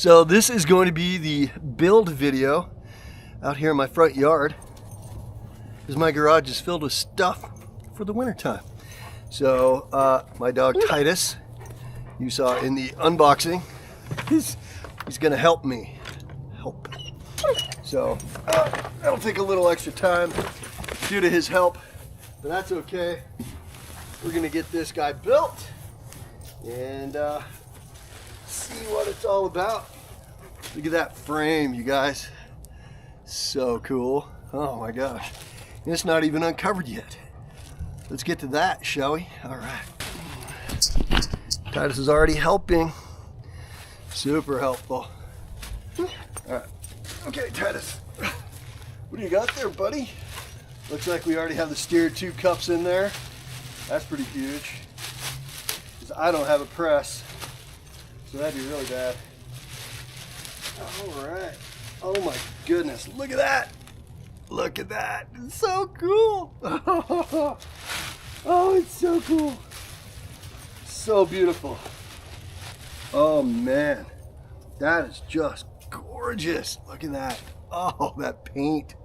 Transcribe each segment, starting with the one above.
So this is going to be the build video out here in my front yard, because my garage is filled with stuff for the winter time. So my dog Titus, you saw in the unboxing, he's gonna help me. So that'll take a little extra time due to his help, but that's okay. We're gonna get this guy built and see what it's all about. Look at that frame, you guys. So cool. Oh my gosh. And it's not even uncovered yet. Let's get to that, shall we? All right. Titus is already helping. Super helpful. All right. Okay, Titus. What do you got there, buddy? Looks like we already have the steer tube cups in there. That's pretty huge. Because I don't have a press. So that'd be really bad. All right. Oh my goodness. Look at that. Look at that. It's so cool. Oh, it's so cool. So beautiful. Oh man. That is just gorgeous. Look at that. Oh, that paint.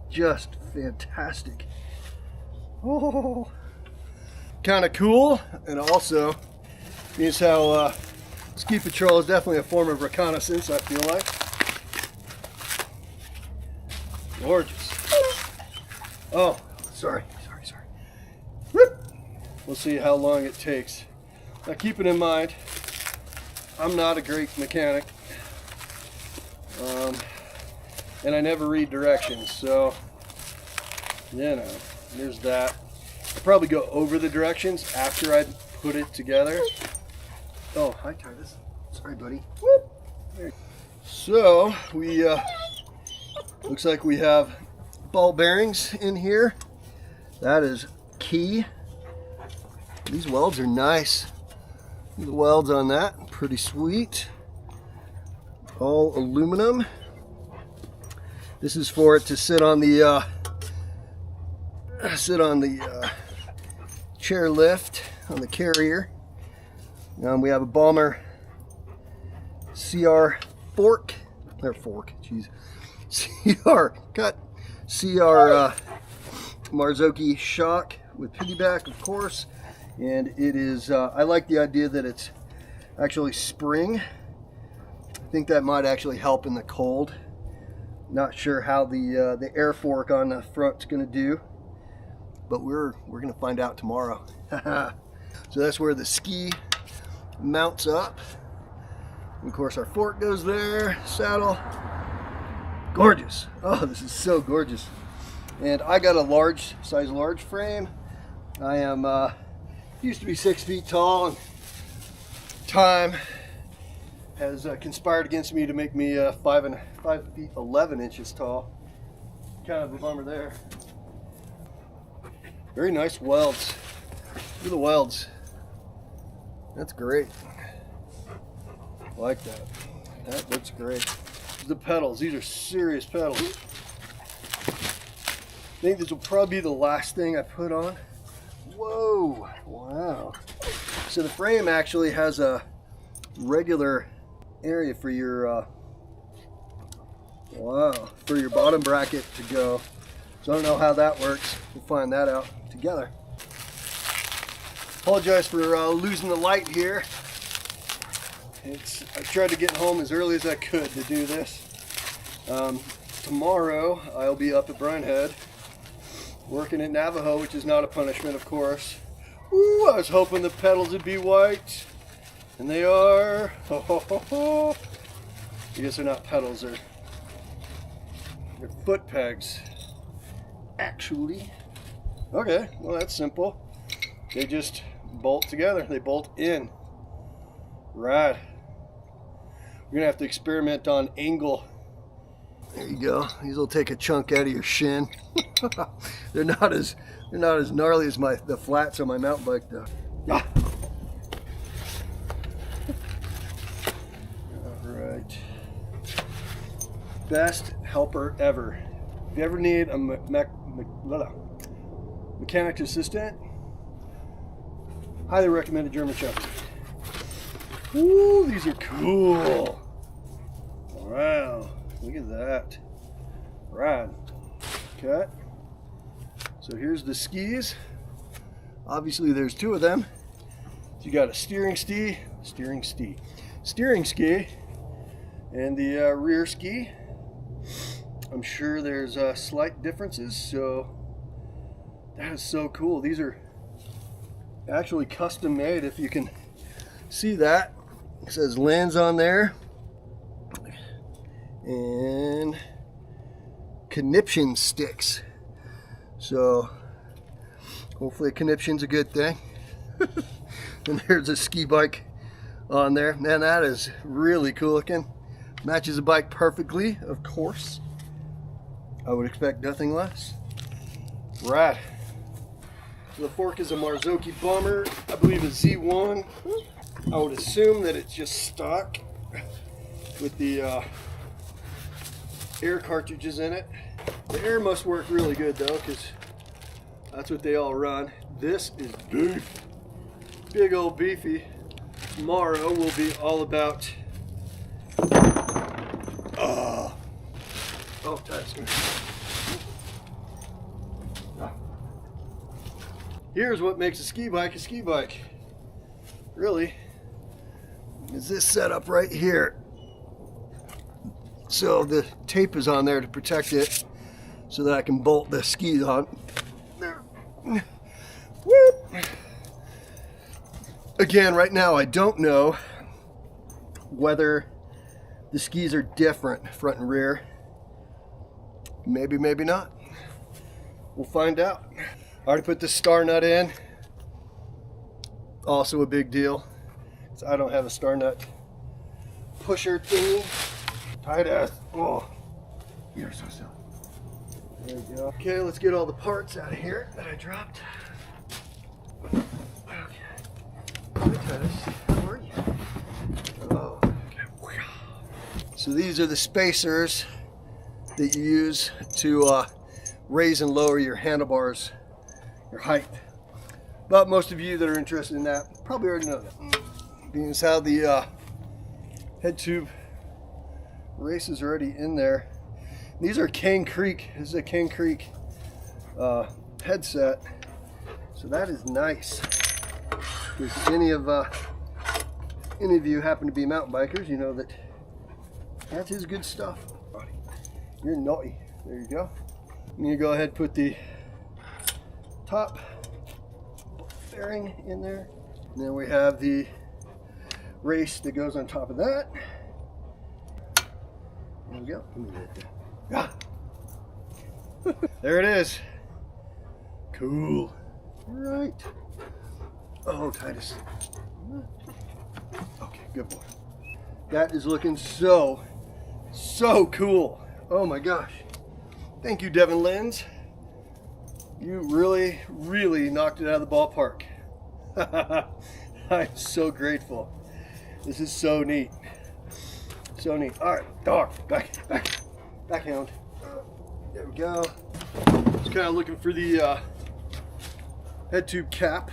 Just fantastic. Oh. Kind of cool. And also, means how ski patrol is definitely a form of reconnaissance, I feel like. Gorgeous. Oh, sorry. We'll see how long it takes. Now keep it in mind, I'm not a great mechanic. And I never read directions, so, you know, there's that. I'll probably go over the directions after I put it together. Oh, hi Titus. Sorry, buddy. Whoop. So, we, looks like we have ball bearings in here. That is key. These welds are nice. The welds on that, pretty sweet. All aluminum. This is for it to sit on the chair lift on the carrier. We have a Bomber CR fork, jeez, CR Marzocchi shock with piggyback, of course, and it is. I like the idea that it's actually spring. I think that might actually help in the cold. Not sure how the air fork on the front's going to do, but we're going to find out tomorrow. So that's where the ski mounts up. And of course our fork goes there, saddle. Gorgeous. Oh, this is so gorgeous. And I got a size large frame. I am used to be 6 feet tall, and time has conspired against me to make me 5 feet 11 inches tall. Kind of a bummer there. Very nice welds. Look at the welds. That's great. I like that. That looks great. The pedals, these are serious pedals. I think this will probably be the last thing I put on. Whoa, wow. So the frame actually has a regular area for your for your bottom bracket to go. So I don't know how that works. We'll find that out together. Apologize for losing the light here. I tried to get home as early as I could to do this. Tomorrow I'll be up at Bryan Head working at Navajo, which is not a punishment, of course. Ooh, I was hoping the pedals would be white, and they are. Ho, ho, ho, ho. I guess they're not pedals, they're foot pegs, actually. Okay, well that's simple. They just bolt together. They bolt in. Right. We're gonna have to experiment on angle. There you go. These will take a chunk out of your shin. They're not as gnarly as the flats on my mountain bike though. Ah. All right. Best helper ever. If you ever need a mechanic assistant, highly recommend a German Shepard. Ooh, these are cool. that. Rad. Okay. So here's the skis. Obviously there's two of them. You got a steering ski, and the rear ski. I'm sure there's slight differences, so that is so cool. These are actually custom made, if you can see that. It says Lenz on there, and conniption sticks. So hopefully a conniption's a good thing. And there's a ski bike on there. Man, that is really cool looking. Matches the bike perfectly, of course. I would expect nothing less. Right. So the fork is a Marzocchi Bomber, I believe a Z1. I would assume that it's just stock with the air cartridges in it. The air must work really good though, because that's what they all run. This is beef. Big old beefy. Tomorrow will be all about that's good. Here's what makes a ski bike. Really, is this setup right here. So the tape is on there to protect it so that I can bolt the skis on. There. Whoop. Again, right now I don't know whether the skis are different front and rear. Maybe, maybe not. We'll find out. I already put the star nut in. Also a big deal. So I don't have a star nut pusher thingy. Tight ass. Oh, you're so silly. There we go. Okay, let's get all the parts out of here that I dropped. Okay. How are you? Oh, okay. So these are the spacers that you use to raise and lower your handlebars, your height. But most of you that are interested in that probably already know that. Being as how the head tube race is already in there. These are Cane Creek. This is a Cane Creek headset. So that is nice. If any of you happen to be mountain bikers, you know that that is good stuff. You're naughty. There you go. I'm gonna go ahead and put the top fairing in there. And then we have the race that goes on top of that. There we go. Ah. There it is. Cool. All right. Oh, Titus. Okay, good boy. That is looking so cool. Oh my gosh. Thank you, Devin Lenz. You really knocked it out of the ballpark. I'm so grateful. This is so neat. So neat. All right, dog, backhand. There we go. Just kind of looking for the head tube cap.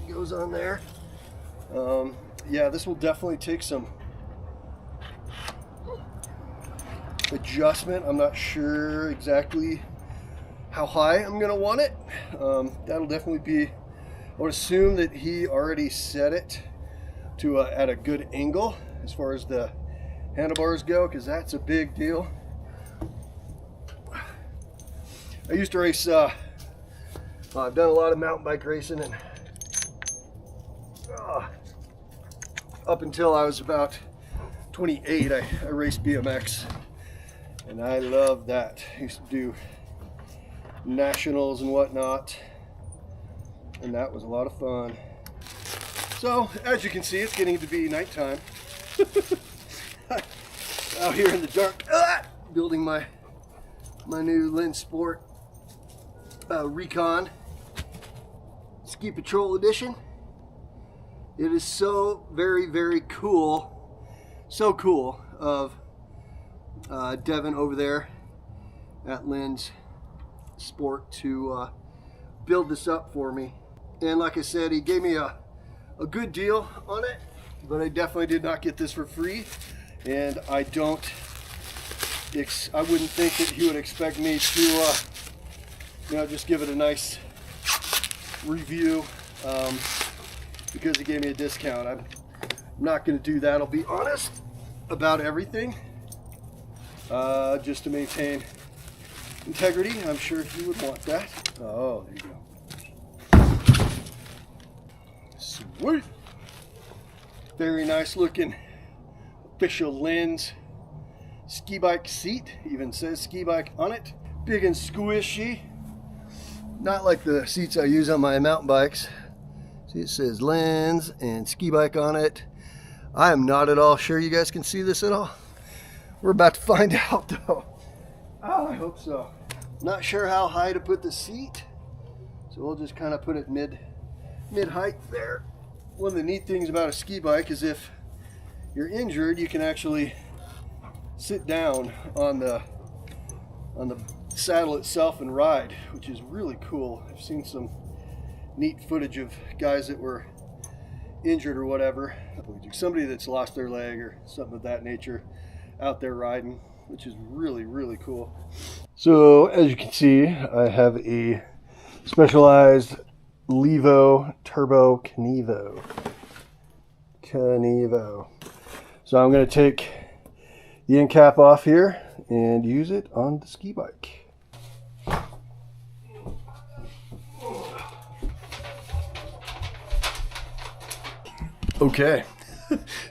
Goes on there. Yeah, this will definitely take some adjustment. I'm not sure exactly how high I'm gonna want it. That'll definitely be, I would assume that he already set it to at a good angle as far as the handlebars go, because that's a big deal. I used to race, I've done a lot of mountain bike racing, and up until I was about 28, I raced BMX, and I loved that. I used to do nationals and whatnot, and that was a lot of fun. So as you can see, it's getting to be nighttime. Out here in the dark, building my new Lenz Sport Recon Ski Patrol Edition. It is so very cool, so cool of Devin over there at Lenz Sport to build this up for me. And like I said, he gave me a good deal on it, but I definitely did not get this for free, and I don't I wouldn't think that he would expect me to, you know, just give it a nice review because he gave me a discount. I'm not going to do that. I'll be honest about everything, just to maintain integrity. I'm sure he would want that. Oh, there you go. Sweet. Very nice looking official Lenz ski bike seat. Even says ski bike on it. Big and squishy. Not like the seats I use on my mountain bikes. See, it says Lenz and ski bike on it. I am not at all sure you guys can see this at all. We're about to find out though. Oh, I hope so. Not sure how high to put the seat, so we'll just kind of put it mid height there. One of the neat things about a ski bike is if you're injured, you can actually sit down on the saddle itself and ride, which is really cool. I've seen some neat footage of guys that were injured or whatever, somebody that's lost their leg or something of that nature, out there riding, which is really, really cool. So as you can see, I have a Specialized Levo Turbo Kenevo. So I'm going to take the end cap off here and use it on the ski bike. Okay,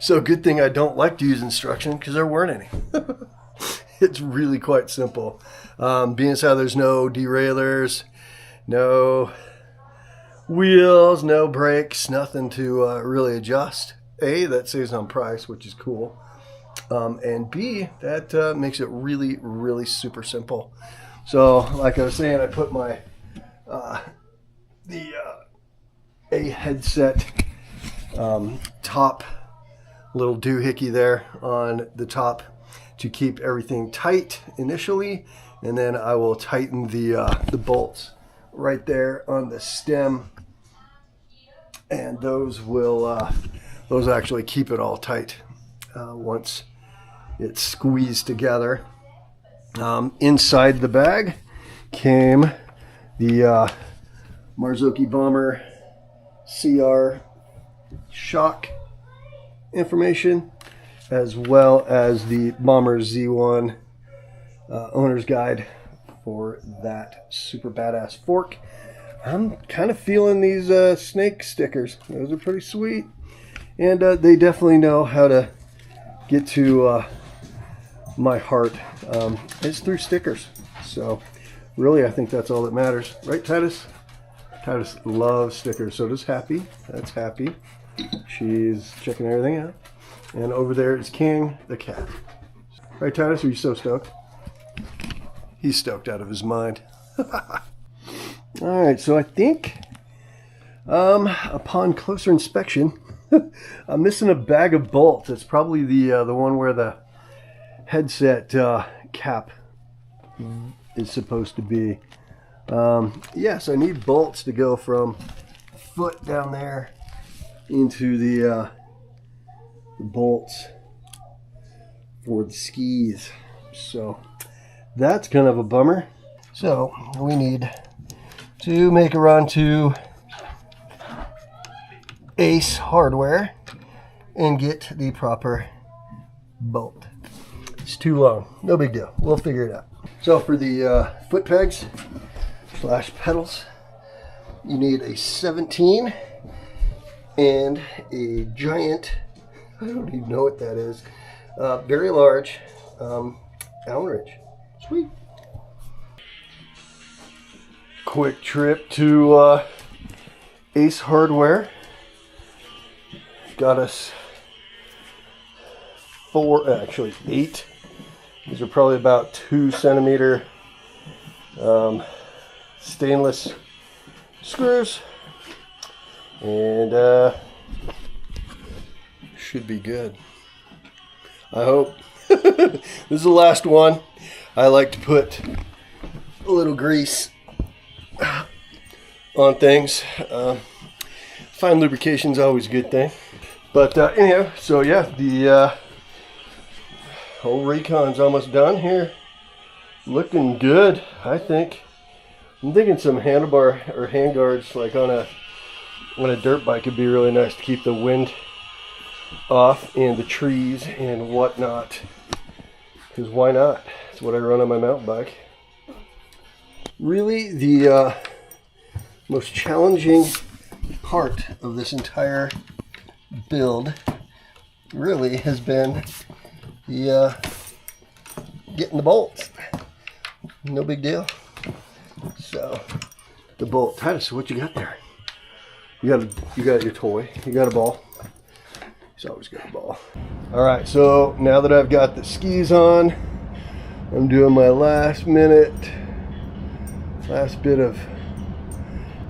so good thing I don't like to use instruction because there weren't any. It's really quite simple. Being as how there's no derailleurs, no wheels, no brakes, nothing to really adjust. A, that saves on price, which is cool. And B, that makes it really, really super simple. So like I was saying, I put my A headset top little doohickey there on the top to keep everything tight initially, and then I will tighten the bolts right there on the stem, and those will those actually keep it all tight once it's squeezed together. Inside the bag came the Marzocchi Bomber CR shock information, as well as the Bomber Z1 owner's guide for that super badass fork. I'm kind of feeling these snake stickers. Those are pretty sweet, and they definitely know how to get to my heart. It's through stickers, so really I think that's all that matters, right, Titus? Titus loves stickers. So does Happy. That's Happy. She's checking everything out. And over there is King, the cat. Right, Titus? Are you so stoked? He's stoked out of his mind. All right, so I think upon closer inspection, I'm missing a bag of bolts. It's probably the one where the headset cap is supposed to be. Yes, I need bolts to go from foot down there into the bolts for the skis. So that's kind of a bummer. So we need to make a run to Ace Hardware and get the proper bolt. It's too long. No big deal. We'll figure it out. So for the foot pegs / pedals, you need a 17 and a giant, I don't even know what that is, very large Allen wrench. Sweet. Quick trip to Ace Hardware. Got us 8. These are probably about 2 centimeter stainless screws, and should be good, I hope. This is the last one. I like to put a little grease on things. Fine lubrication is always a good thing. But anyhow, so yeah, the Old Recon's almost done here. Looking good, I think. I'm thinking some handlebar or handguards like on a dirt bike would be really nice to keep the wind off and the trees and whatnot. Because why not? It's what I run on my mountain bike. Really, the most challenging part of this entire build really has been the getting the bolts. No big deal. So the bolt, Titus, what you got there? You got your toy. You got a ball. He's always got a ball. All right, so now that I've got the skis on, I'm doing my last bit of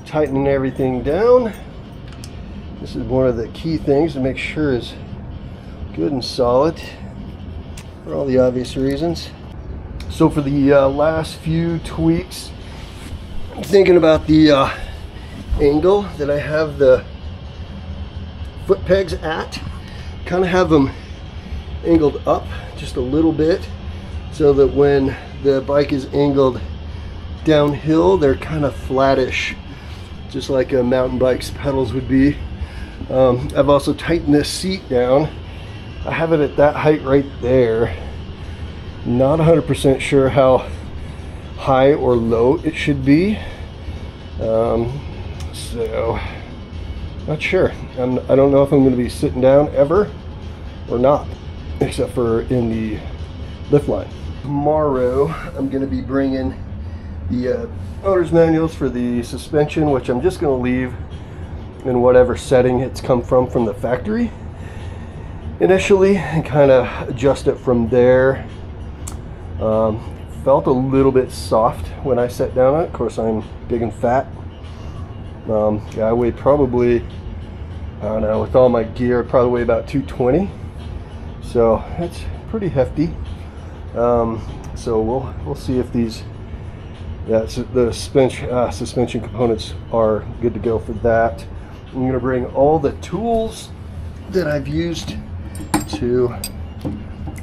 tightening everything down. This is one of the key things to make sure is good and solid for all the obvious reasons. So for the last few tweaks, I'm thinking about the angle that I have the foot pegs at. Kind of have them angled up just a little bit so that when the bike is angled downhill, they're kind of flattish, just like a mountain bike's pedals would be. I've also tightened this seat down. I have it at that height right there. Not 100% sure how high or low it should be. So not sure. I don't know if I'm going to be sitting down ever or not, except for in the lift line. Tomorrow I'm going to be bringing the owner's manuals for the suspension, which I'm just going to leave in whatever setting it's come from the factory initially, and kind of adjust it from there. Felt a little bit soft when I sat down on it. Of course, I'm big and fat. Yeah, I weigh probably, I don't know, with all my gear, I probably weigh about 220. So that's pretty hefty. So we'll see if these, the suspension components are good to go for that. I'm going to bring all the tools that I've used to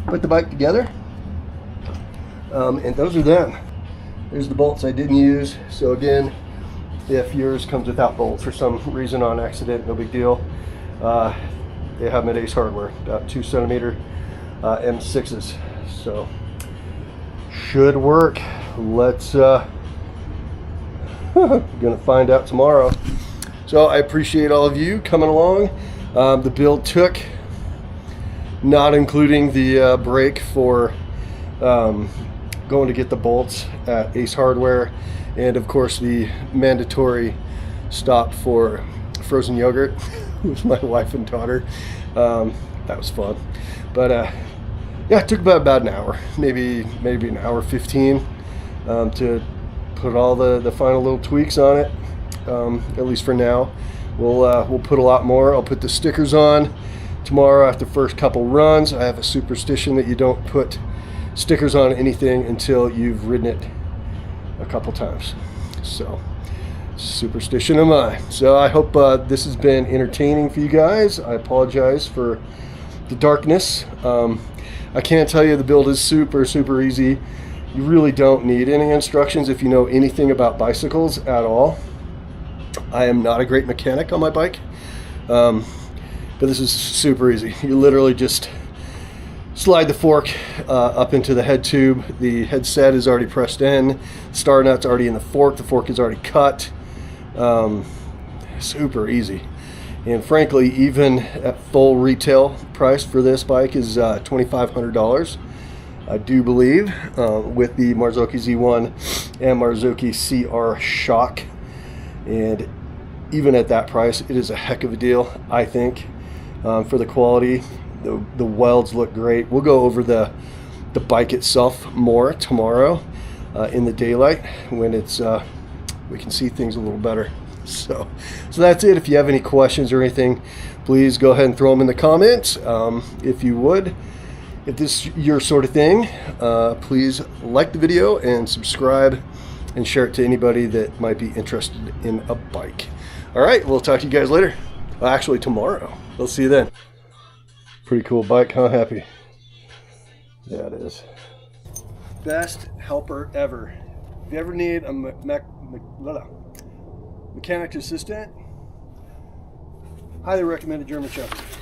put the bike together. And those are them. There's the bolts I didn't use. So again, if yours comes without bolts for some reason on accident, no big deal. They have them at Ace Hardware, about 2 centimeter M6s. So should work. Let's gonna find out tomorrow. So I appreciate all of you coming along. The build took, not including the break for going to get the bolts at Ace Hardware, and of course the mandatory stop for frozen yogurt with my wife and daughter. That was fun. But yeah, it took about an hour, maybe an hour 15 to put all the final little tweaks on it. At least for now. We'll put a lot more. I'll put the stickers on tomorrow after the first couple runs. I have a superstition that you don't put stickers on anything until you've ridden it a couple times. So, superstition of mine. So I hope this has been entertaining for you guys. I apologize for the darkness. I can't tell you the build is super easy. You really don't need any instructions if you know anything about bicycles at all. I am not a great mechanic on my bike, but this is super easy. You literally just slide the fork up into the head tube. The headset is already pressed in. Star nut's already in the fork is already cut. Super easy. And frankly, even at full retail price for this bike is $2,500. I do believe, with the Marzocchi Z1 and Marzocchi CR shock. And even at that price, it is a heck of a deal, I think, for the quality. The welds look great. We'll go over the bike itself more tomorrow in the daylight when it's we can see things a little better. So that's it. If you have any questions or anything, please go ahead and throw them in the comments. If you would, if this is your sort of thing, please like the video and subscribe and share it to anybody that might be interested in a bike. All right, we'll talk to you guys later. Well, actually tomorrow. We'll see you then. Pretty cool bike, huh? Happy. Yeah, it is. Best helper ever. If you ever need a mechanic assistant, highly recommend a German Shepherd.